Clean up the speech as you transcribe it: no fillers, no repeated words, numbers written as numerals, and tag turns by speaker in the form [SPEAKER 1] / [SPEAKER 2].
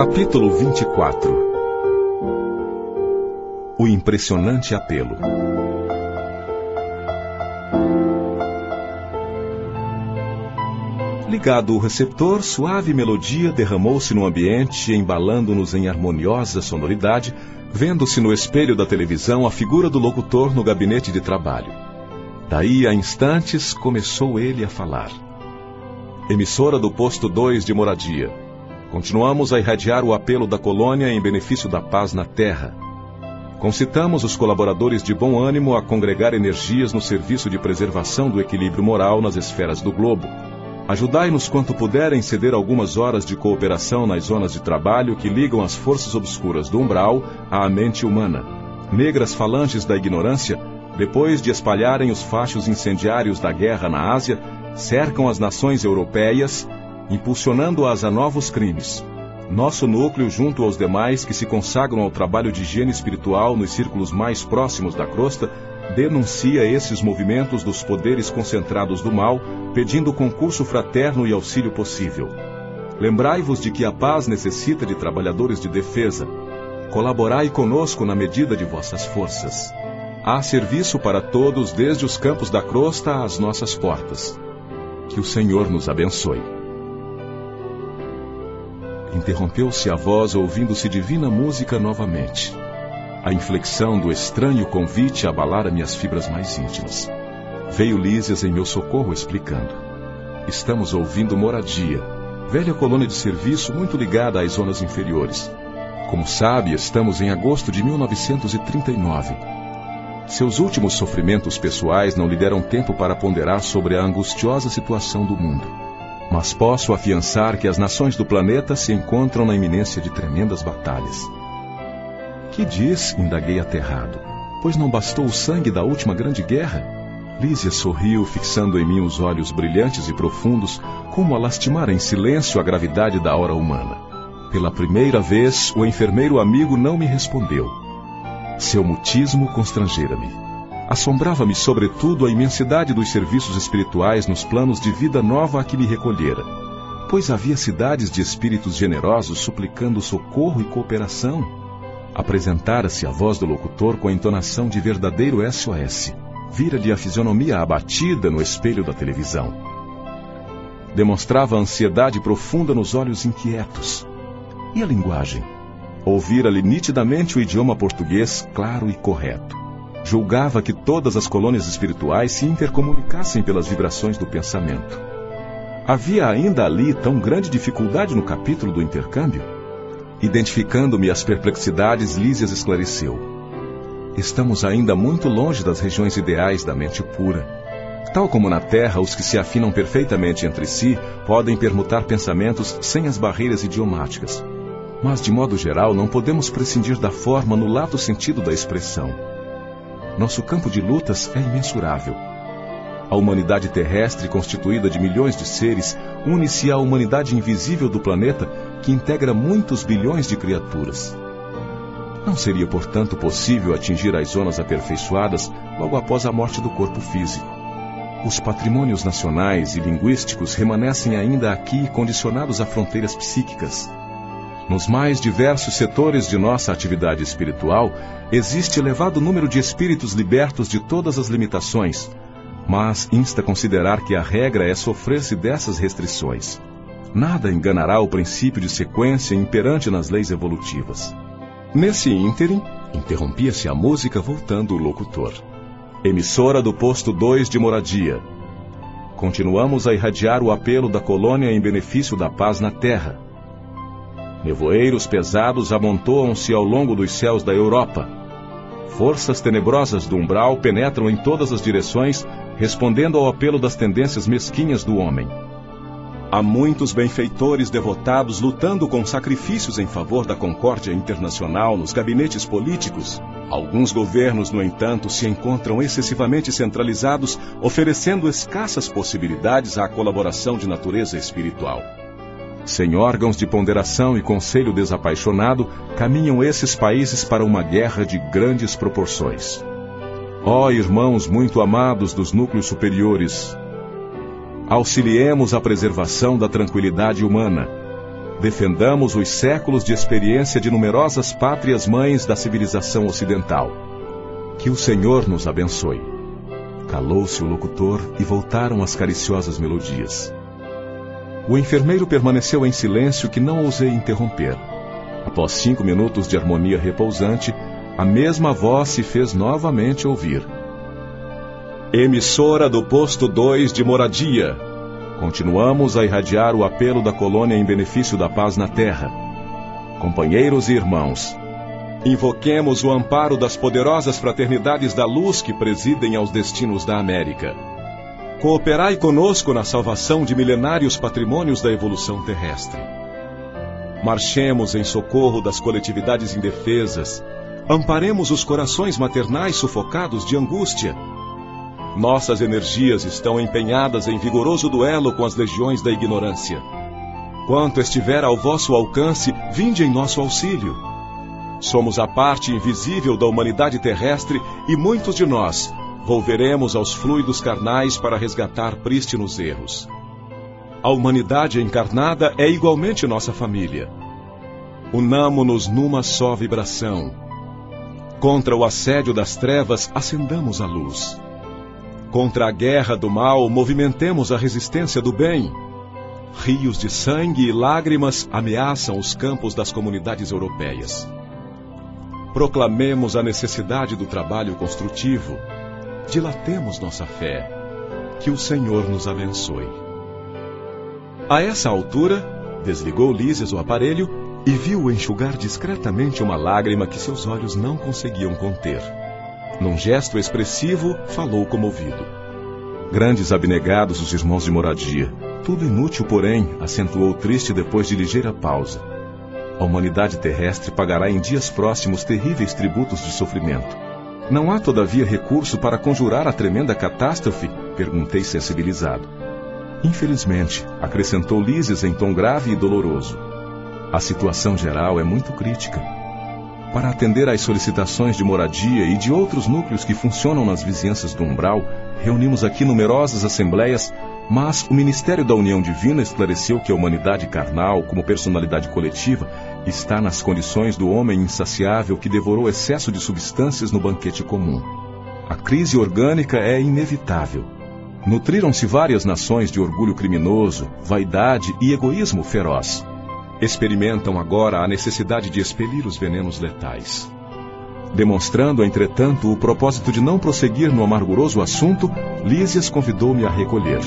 [SPEAKER 1] Capítulo 24. O impressionante apelo. Ligado o receptor, suave melodia derramou-se no ambiente, embalando-nos em harmoniosa sonoridade, vendo-se no espelho da televisão a figura do locutor no gabinete de trabalho. Daí a instantes começou ele a falar. Emissora do posto 2 de Moradia. Continuamos a irradiar o apelo da colônia em benefício da paz na Terra. Concitamos os colaboradores de bom ânimo a congregar energias no serviço de preservação do equilíbrio moral nas esferas do globo. Ajudai-nos quanto puderem ceder algumas horas de cooperação nas zonas de trabalho que ligam as forças obscuras do umbral à mente humana. Negras falanges da ignorância, depois de espalharem os fachos incendiários da guerra na Ásia, cercam as nações europeias, impulsionando-as a novos crimes. Nosso núcleo, junto aos demais que se consagram ao trabalho de higiene espiritual nos círculos mais próximos da crosta, denuncia esses movimentos dos poderes concentrados do mal, pedindo concurso fraterno e auxílio possível. Lembrai-vos de que a paz necessita de trabalhadores de defesa. Colaborai conosco na medida de vossas forças. Há serviço para todos, desde os campos da crosta às nossas portas. Que o Senhor nos abençoe. Interrompeu-se a voz, ouvindo-se divina música novamente. A inflexão do estranho convite abalara minhas fibras mais íntimas. Veio Lísias em meu socorro explicando. Estamos ouvindo Moradia, velha colônia de serviço muito ligada às zonas inferiores. Como sabe, estamos em agosto de 1939. Seus últimos sofrimentos pessoais não lhe deram tempo para ponderar sobre a angustiosa situação do mundo. Mas posso afiançar que as nações do planeta se encontram na iminência de tremendas batalhas. Que diz? Indaguei aterrado. Pois não bastou o sangue da última grande guerra? Lísia sorriu, fixando em mim os olhos brilhantes e profundos, como a lastimar em silêncio a gravidade da hora humana. Pela primeira vez, o enfermeiro amigo não me respondeu. Seu mutismo constrangera-me. Assombrava-me sobretudo a imensidade dos serviços espirituais nos planos de vida nova a que me recolhera. Pois havia cidades de espíritos generosos suplicando socorro e cooperação. Apresentara-se a voz do locutor com a entonação de verdadeiro SOS. Vira-lhe a fisionomia abatida no espelho da televisão. Demonstrava ansiedade profunda nos olhos inquietos. E a linguagem? Ouvira-lhe nitidamente o idioma português claro e correto. Julgava que todas as colônias espirituais se intercomunicassem pelas vibrações do pensamento. Havia ainda ali tão grande dificuldade no capítulo do intercâmbio? Identificando-me as perplexidades, Lísias esclareceu. Estamos ainda muito longe das regiões ideais da mente pura. Tal como na Terra, os que se afinam perfeitamente entre si podem permutar pensamentos sem as barreiras idiomáticas. Mas, de modo geral, não podemos prescindir da forma no lato sentido da expressão. Nosso campo de lutas é imensurável. A humanidade terrestre, constituída de milhões de seres, une-se à humanidade invisível do planeta, que integra muitos bilhões de criaturas. Não seria, portanto, possível atingir as zonas aperfeiçoadas logo após a morte do corpo físico. Os patrimônios nacionais e linguísticos remanescem ainda aqui condicionados a fronteiras psíquicas. Nos mais diversos setores de nossa atividade espiritual, existe elevado número de espíritos libertos de todas as limitações, mas insta considerar que a regra é sofrer-se dessas restrições. Nada enganará o princípio de sequência imperante nas leis evolutivas. Nesse ínterim, interrompia-se a música voltando o locutor. Emissora do posto 2 de Moradia. Continuamos a irradiar o apelo da colônia em benefício da paz na Terra. Nevoeiros pesados amontoam-se ao longo dos céus da Europa. Forças tenebrosas do umbral penetram em todas as direções, respondendo ao apelo das tendências mesquinhas do homem. Há muitos benfeitores devotados lutando com sacrifícios em favor da concórdia internacional nos gabinetes políticos. Alguns governos, no entanto, se encontram excessivamente centralizados, oferecendo escassas possibilidades à colaboração de natureza espiritual. Sem órgãos de ponderação e conselho desapaixonado, caminham esses países para uma guerra de grandes proporções. Ó irmãos muito amados dos núcleos superiores, auxiliemos a preservação da tranquilidade humana. defendamos os séculos de experiência de numerosas pátrias mães da civilização ocidental. Que o Senhor nos abençoe. Calou-se o locutor e voltaram as cariciosas melodias. O enfermeiro permaneceu em silêncio que não ousei interromper. Após 5 minutos de harmonia repousante, a mesma voz se fez novamente ouvir. Emissora do posto 2 de Moradia. Continuamos a irradiar o apelo da colônia em benefício da paz na Terra. Companheiros e irmãos, invoquemos o amparo das poderosas fraternidades da luz que presidem aos destinos da América. Cooperai conosco na salvação de milenários patrimônios da evolução terrestre. Marchemos em socorro das coletividades indefesas. Amparemos os corações maternais sufocados de angústia. Nossas energias estão empenhadas em vigoroso duelo com as legiões da ignorância. Quanto estiver ao vosso alcance, vinde em nosso auxílio. Somos a parte invisível da humanidade terrestre e muitos de nós volveremos aos fluidos carnais para resgatar prístinos erros. A humanidade encarnada é igualmente nossa família. Unamo-nos numa só vibração. Contra o assédio das trevas, acendamos a luz. Contra a guerra do mal, movimentemos a resistência do bem. Rios de sangue e lágrimas ameaçam os campos das comunidades europeias. Proclamemos a necessidade do trabalho construtivo. Dilatemos nossa fé. Que o Senhor nos abençoe. A essa altura, desligou Lísias o aparelho e viu enxugar discretamente uma lágrima que seus olhos não conseguiam conter. Num gesto expressivo, falou comovido. Grandes abnegados os irmãos de Moradia. Tudo inútil, porém, acentuou triste depois de ligeira pausa. A humanidade terrestre pagará em dias próximos terríveis tributos de sofrimento. Não há, todavia, recurso para conjurar a tremenda catástrofe? Perguntei sensibilizado. Infelizmente, acrescentou Lísias em tom grave e doloroso. A situação geral é muito crítica. Para atender às solicitações de Moradia e de outros núcleos que funcionam nas vizinhanças do umbral, reunimos aqui numerosas assembleias, mas o Ministério da União Divina esclareceu que a humanidade carnal, como personalidade coletiva, está nas condições do homem insaciável que devorou excesso de substâncias no banquete comum. A crise orgânica é inevitável. Nutriram-se várias nações de orgulho criminoso, vaidade e egoísmo feroz. Experimentam agora a necessidade de expelir os venenos letais. Demonstrando, entretanto, o propósito de não prosseguir no amarguroso assunto, Lísias convidou-me a recolher.